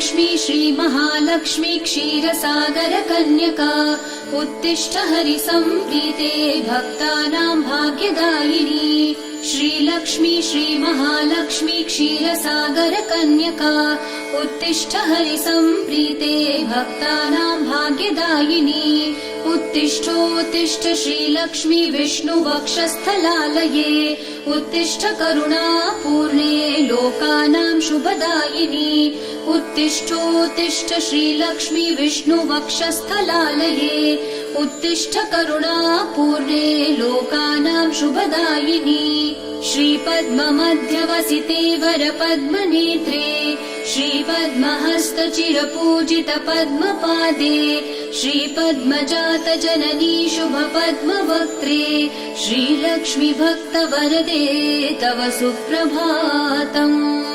श्रीलक्ष्मी श्रीमहालक्ष्मी क्षीरसागर कन्यका उत्तिष्ठ हरिसम्प्रीते भक्तानां भाग्यदायिनी। श्रीलक्ष्मी श्रीमहालक्ष्मी क्षीरसागर कन्यका उत्तिष्ठ हरिसम्प्रीते भक्तानां भाग्यदायिनी। उत्तिष्ठोत्तिष्ठ श्रीलक्ष्मी विष्णुवक्षस्थलालये उत्तिष्ठ करुणापूर्णे लोकानां शुभदायिनी। उत्तिष्ठोत्तिष्ठ श्रीलक्ष्मी विष्णुवक्षस्थलालये उत्तिष्ठ करुणापूर्णे लोकानां शुभदायिनी। श्रीपद्ममध्यवसिते वरपद्मनेत्रे श्रीपद्महस्तचिरपूजित पद्मपादे श्रीपद्मजात जननी शुभपद्मवक्त्रे श्रीलक्ष्मी भक्तवरदे तव सुप्रभातम्।